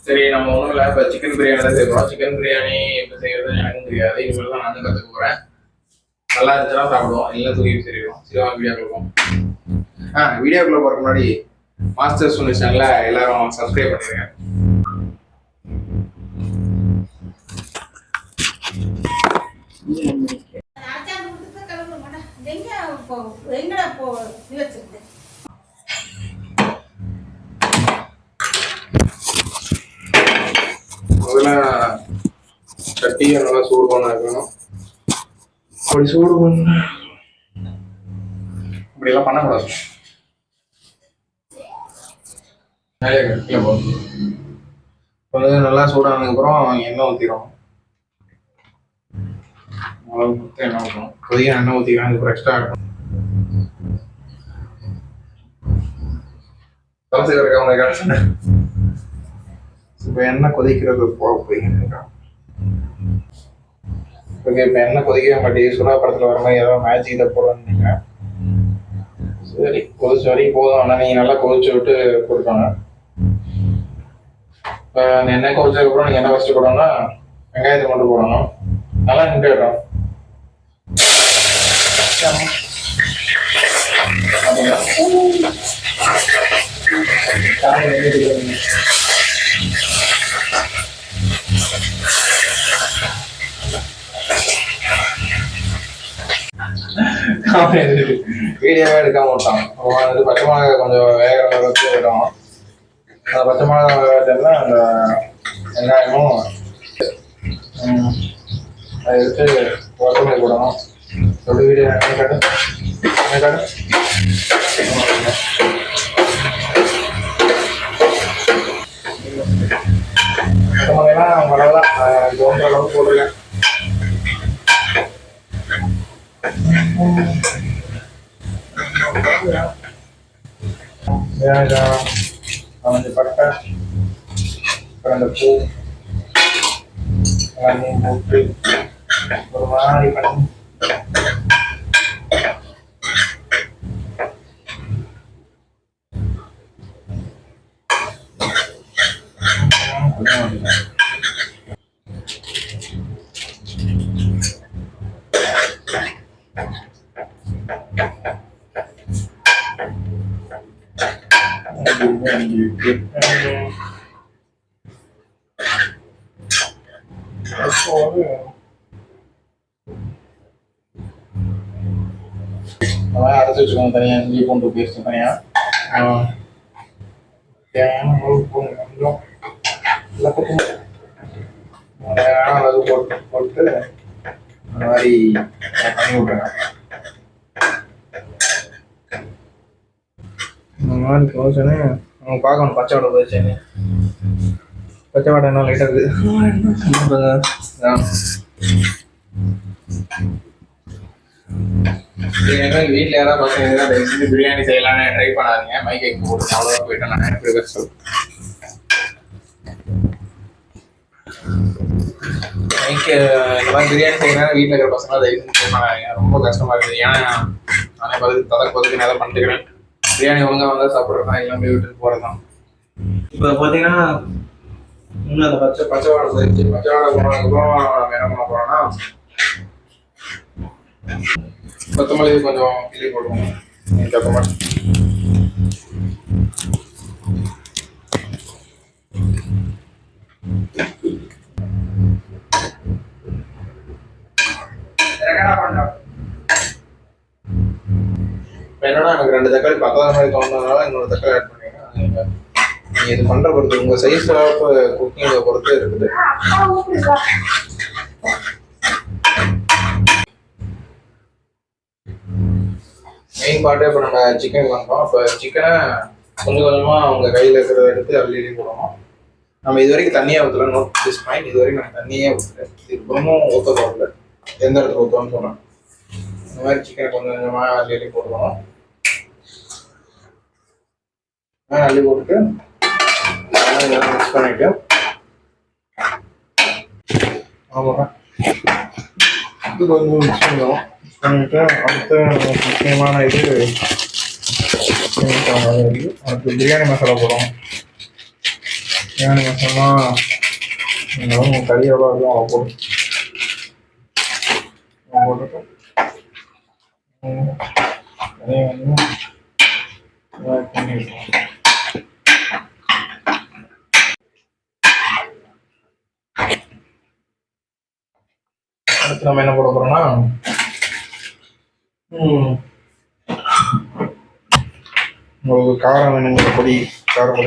சரி, நம்ம ஒன்றும் இல்லை. இப்போ சிக்கன் பிரியாணி தான் செய்வோம். சிக்கன் பிரியாணி எப்படி செய்யறது எனக்கும் தெரியாது. இனிமேல் தான் நானும் கற்றுக்க போகிறேன். நல்லா இருந்துச்சுன்னா சாப்பிடுவோம், இல்லை தூக்கி சரிடுவோம். சிவா வீடியோக்குள்ள வீடியோக்குள்ள போகிறதுக்கு முன்னாடி மாஸ்டர் சுனில் சேனலை எல்லாரும் சப்ஸ்கிரைப் பண்ணிடுங்க. முதல்ல சட்டியை நல்லா சூடு பண்ண வைக்கணும். அப்படி சூடு பண்ண இப்படியெல்லாம் பண்ணக்கூடாது. கொஞ்சம் நல்லா சூடானதுக்கப்புறம் எண்ணெய் ஊற்றிடும். எண்ணெய் ஊற்றணும். கொதிக்க எண்ணெய் ஊற்றிக்கலாம். அதுக்கு எக்ஸ்ட்ரா இருக்கும். தலசை அவங்க கிடச்சுன்னு இப்போ எண்ணெய் கொதிக்கிறது போக போய்கிட்டு. ஓகே, இப்போ எண்ணெய் கொதிக்கவே மாட்டேங்குது. சுறா படத்தில் வர மாதிரி ஏதோ மேஜிக் இதை போடணும்னு நினைக்கிறேன். சரி, கொதிச்ச வரைக்கும் போதும். ஆனால் நீங்கள் நல்லா கொதிச்சு விட்டு கொடுக்கணும். இப்போ எண்ணெய் கொதிச்சதுக்கப்புறம் நீங்கள் என்ன ஃபஸ்ட்டு போடணும்னா வெங்காயத்தை மட்டும் போடணும். நல்லா நின்றுடும். வீடியோவே எடுக்காம விட்டான். அது பச்சை மிளகாய் கொஞ்சம் வேகிற அளவுக்கு விட்டோம். அந்த பச்சை மிளகாய் வேகத்துல அந்த வெங்காயமும் அதை எடுத்து கொத்தமல்லி போடணும். எப்படி வீடியோ காட்டு கொத்தமல்லாம் நல்லா தோன்ற அளவுக்கு போட்டுருக்கேன். கொஞ்சம் பட்டை, அந்த பூ எல்லாத்தையும் போட்டு ஒரு மாதிரி பண்ணி அரைச்சி வச்சுக்கோங்க. தனியாக இஞ்சி பூண்டு பேஸ்ட் தனியாக தேவையான அளவு போடுங்க. கொஞ்சம் தேவையான அளவு போட்டு அந்த மாதிரி பண்ணி விட்ருங்க. இந்த மாதிரி போச்சுன்னு அவங்க பார்க்கணும். பச்சை வடை போச்சுன்னு பச்சை வடை என்ன லைட்டாக இருக்குது. வீட்டில் யாராவது பசங்க தயவுசெய்து பிரியாணி செய்யலான்னு ட்ரை பண்ணாதீங்க. மைக்கை போட்டு அவ்வளோதான் போயிட்டேன். நான் ப்ரிப்பேர் சொல் மைக்கு இந்த மாதிரி பிரியாணி செய்யலாம் வீட்டில் இருக்கிற பசங்க தயவுசெய்து ட்ரை பண்ணாதீங்க. ரொம்ப கஷ்டமாக இருக்குது. ஏன்னா நானே பதுக்கு நேரம் பண்ணிட்டுக்கிறேன். பிரியாணி ஒழுங்காக வந்தால் சாப்பிட்றேன், எல்லாமே வீட்டுக்கு போகிறது தான். இப்போ பார்த்தீங்கன்னா இன்னும் அந்த பச்சை வாடை போயிடுச்சு. பச்சை வாடை போனதுக்கப்புறம் நம்ம என்ன பண்ண போகிறோம்னா கொத்தமல்லி கொஞ்சம் கிளி போடுவோம். கொத்தமல்லி என்னன்னா எனக்கு 2 தக்காளி பக்காத மாதிரி தோணுனதுனால இன்னொரு தக்காளி ஆட் பண்ணிடுறேன். நீங்க இது பண்ற பொறுத்து உங்க சைஸ் ஆஃப் குக்கிங்கை பொறுத்து இருக்குது. மெயின் பார்ட்டே இப்போ நம்ம சிக்கன் பண்ணுறோம். இப்போ சிக்கனை கொஞ்சம் கொஞ்சமாக அவங்க கையில் இருக்கிறத எடுத்து அள்ளி போடணும். நம்ம இது வரைக்கும் தண்ணியாக ஊற்றல. Note this point. இது வரைக்கும் நான் தண்ணியே ஊற்றுறேன். இதுக்கப்புறமும் ஊற்ற போகல. எந்த இடத்துல ஊற்றோன்னு சொன்னேன். இந்த மாதிரி சிக்கனை கொஞ்சம் கொஞ்சமாக அள்ளி போட்டுக்கணும். அள்ளி போட்டுட்டு மிக்ஸ் பண்ணிட்டு ஆமாம் இது கொஞ்சம் மிக்ஸ் பண்ணுவோம். மிக்ஸ் பண்ணிட்டு அடுத்த முக்கியமான இது அடுத்து பிரியாணி மசாலா போடுவோம். பிரியாணி மசாலா கறி எவ்வளோ இருக்கும் அவ்வளோ போட்டுருக்கோம். அதே வந்து பண்ணியிருக்கோம். அடுத்து நம்ம என்ன போட போறோம்னா உங்களுக்கு காரம் வேணுங்கிற பொடி காரம்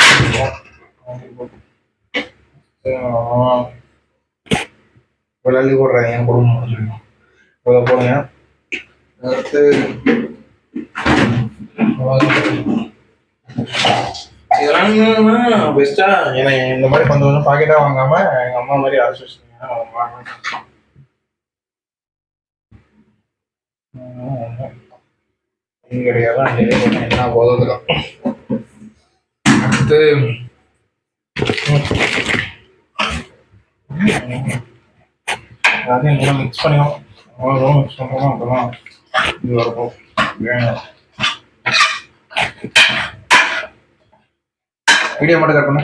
பொடி விளி போடுறேன் என் குடும்பம் இவ்வளோ போடுங்க. அடுத்து இதெல்லாம் பெஸ்டா ஏன்னா இந்த மாதிரி கொஞ்சம் கொஞ்சம் பாக்கெட்டா வாங்காம எங்க அம்மா மாதிரி அரைச்சி வச்சுருங்க. என்ன போதும். அடுத்து எல்லாத்தையும் நல்லா மிக்ஸ் பண்ணிடும். அவ்வளோ மிக்ஸ் பண்ணுறோம் அப்போதான் இது வரப்போம். வீடியோ மட்டும் கட் பண்ண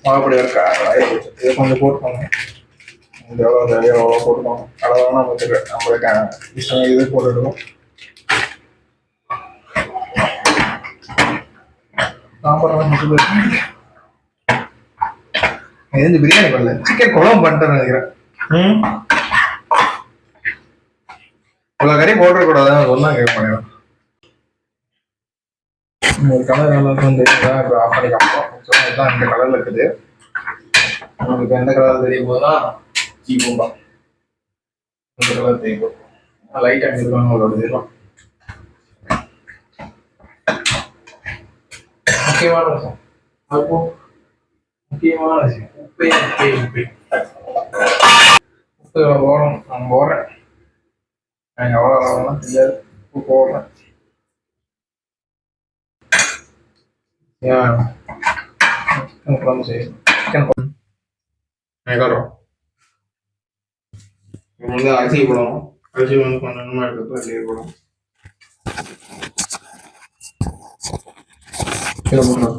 மாவுப்படி இருக்கா இதை கொஞ்சம் போட்டுக்கோங்க. இது எவ்வளோ தேவையோ அவ்வளோ போட்டுக்கோங்க. அளவாக நம்மளுக்கு இஷ்டம் இது போட்டுடுவோம். சாப்பிட்றேன் இது பிரியாணி பண்ணல சிக்கன் குழம்பு பண்ணிட்டேன்னு நினைக்கிறேன். இவ்வளோ கறி போட்டுறக்கூடாது ஒன்றா கேட்க பண்ணிடும். ஒரு கலர் நல்லா இருக்கும் தெரியுதா? இப்போ ஆஃப் பண்ணி காமிப்போம். இதுதான் இந்த கலரில் இருக்குது. உங்களுக்கு எந்த கலர் தெரியும் போதுனா சீப்போம்பா இந்த கலர் தெரியும். லைட்டாக இருக்காங்க அவங்களோட தெரியும். முக்கியமான விஷயம் அப்போ முக்கியமான விஷயம் உப்பு உப்பு போடுறோம். நான் போடுறேன். எனக்கு எவ்வளோ அளவுலாம் தெரியாது. உப்பு போடுறேன். சிக்கன் குழம்பு செய்யணும். சிக்கன் குழம்பு வந்து அரிசி போடணும். அரிசி வந்து கொஞ்சமாக எடுத்து நீர் போடணும். இதில் போடணும்.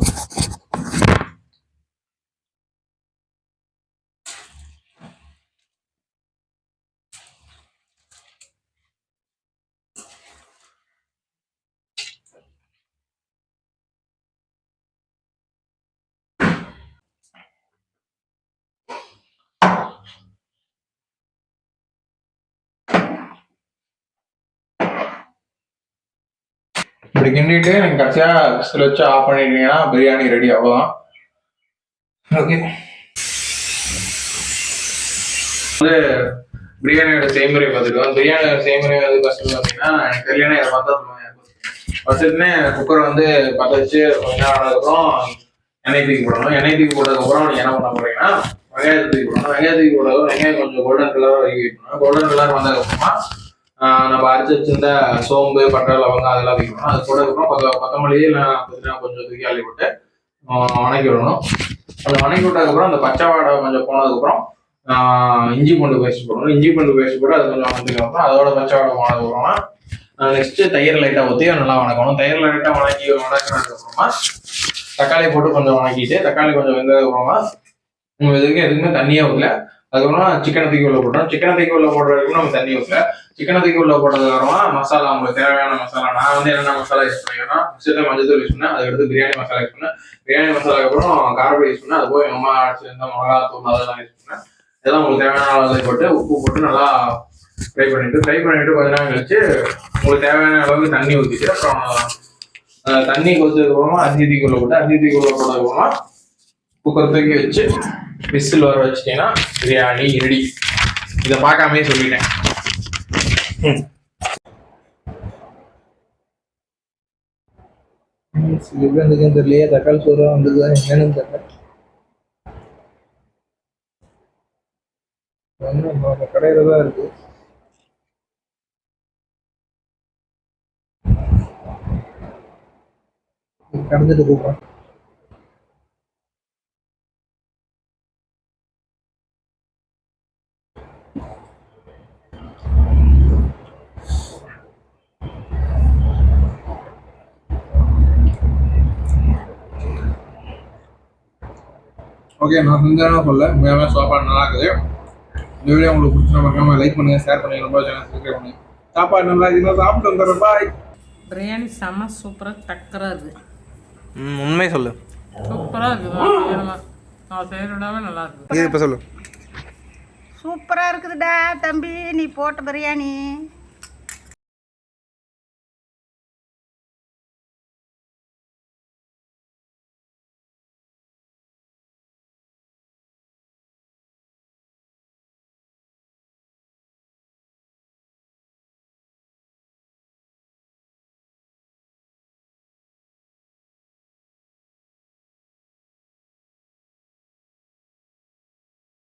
இப்படி கிண்டிட்டு நீங்கள் கடைசியாக விசில் வச்சு ஆஃப் பண்ணிட்டீங்கன்னா பிரியாணி ரெடி. அவ்வளோதான். ஓகே, வந்து பிரியாணியோட செய்முறை பார்த்துருக்கோம். பிரியாணியோட செய்முறை வந்து ஃபர்ஸ்ட் பார்த்தீங்கன்னா எனக்கு தெரியலன்னா இதை பார்த்தா சொல்லுவாங்க. ஃபர்ஸ்ட்டுமே குக்கரை வந்து பற்ற வச்சு கொஞ்ச நேரம் ஆனதுக்கப்புறம் எண்ணெய் தூக்கி போடணும். எண்ணெய் தூக்கி போட்டதுக்கப்புறம் நீங்கள் என்ன பண்ண போறீங்கன்னா வெங்காயத்தை தூக்கி போடணும். வெங்காயத்துக்கு போடுறது வெங்காயம் கொஞ்சம் கோல்டன் கலர் வரைக்கும் வைக்கணும். கோல்டன் கலர் வந்ததுக்கப்புறமா நம்ம அரைச்சி வச்சிருந்த சோம்பு பட்டை லவங்கம் அதெல்லாம் வைக்கணும். அது போட்டதுக்கப்புறம் கொத்தமல்லி புதினா கொஞ்சம் தூக்கி அள்ளி விட்டு வணக்கி விடணும். அதை வணக்கி விட்டதுக்கப்புறம் அந்த பச்சை வாடை கொஞ்சம் போனதுக்கப்புறம் இஞ்சி பூண்டு பேஸ்ட் போடணும். இஞ்சி பூண்டு பேஸ்ட் போட்டு அது கொஞ்சம் வணக்கிதுக்கப்புறம் அதோட பச்சை வாடை போனதுக்கப்புறமா நெக்ஸ்ட் தயிர் லைட்டாக ஊற்றி நல்லா வணக்கணும். தயிர் லைட்டாக வணக்கினதுக்கப்புறமா தக்காளி போட்டு கொஞ்சம் வணக்கிட்டு தக்காளி கொஞ்சம் வெந்ததுக்கப்புறமா இதுக்கு எதுக்குமே தண்ணியே ஊற்றல. அதுக்கப்புறமா சிக்கனை தூக்கி உள்ள போட்டோம். சிக்கனை தூக்கி உள்ள போடுற வரைக்கும் நம்ம தண்ணி ஊற்றல. சிக்கனை தூக்கி உள்ள போட்டதுக்கப்புறமா மசாலா உங்களுக்கு தேவையான மசாலா நான் வந்து என்னென்ன மசாலா யூஸ் பண்ணிக்கிறேன்னா ஃபஸ்ட்டு மஞ்சள் யூஸ் பண்ணேன். அதுக்கடுத்து பிரியாணி மசாலா யூஸ் பண்ணேன். பிரியாணி மசாலாக்கு அப்புறம் காரப்பொடி யூஸ் பண்ணேன். அது போய் எங்கள் அம்மா அடிச்சிருந்த மிளகாத்தூள் அதெல்லாம் யூஸ் பண்ணேன். இதெல்லாம் உங்களுக்கு தேவையான அளவு போட்டு உப்பு போட்டு நல்லா ஃப்ரை பண்ணிட்டு கொஞ்ச நேரம் கழிச்சு உங்களுக்கு தேவையான அளவுக்கு தண்ணி ஊற்றிட்டு அப்புறம் தண்ணி கொதிச்சதுக்கப்புறமா அரிசி தூக்கி உள்ள போட்டு அரிசி தூக்கி உள்ள போட்டதுக்கப்புறமா குக்கர் தூக்கி வச்சு விசில் வர வச்சிட்டீங்கன்னா பிரியாணி ரெடி. இதை பார்க்காமே சொல்லிட்டேன். தெரியலையே தக்காளி சோறு வந்தது என்னன்னு தெரியல. கடையில தான் இருக்கு. கடந்துட்டு கூப்பிடுறேன். ஓகே, நான் செஞ்சேன்னு சொல்ல உண்மையாகவே சாப்பாடு நல்லா இருக்குது. இந்த வீடியோ உங்களுக்கு பிடிச்சா மறக்காம லைக் பண்ணுங்க, ஷேர் பண்ணுங்க, ரொம்ப சேனல் சப்ஸ்கிரைப் பண்ணுங்க. சாப்பாடு நல்லா இருக்குன்னா சாப்பிட்டு வந்துடுறேன். பாய். பிரியாணி செம்ம சூப்பராக டக்கராக இருக்குது. உண்மை சொல்லு. சூப்பராக இருக்குது. நான் செய்யறதாவே நல்லா இருக்குது. இப்போ சொல்லு. சூப்பராக இருக்குதுடா தம்பி, நீ போட்ட பிரியாணி.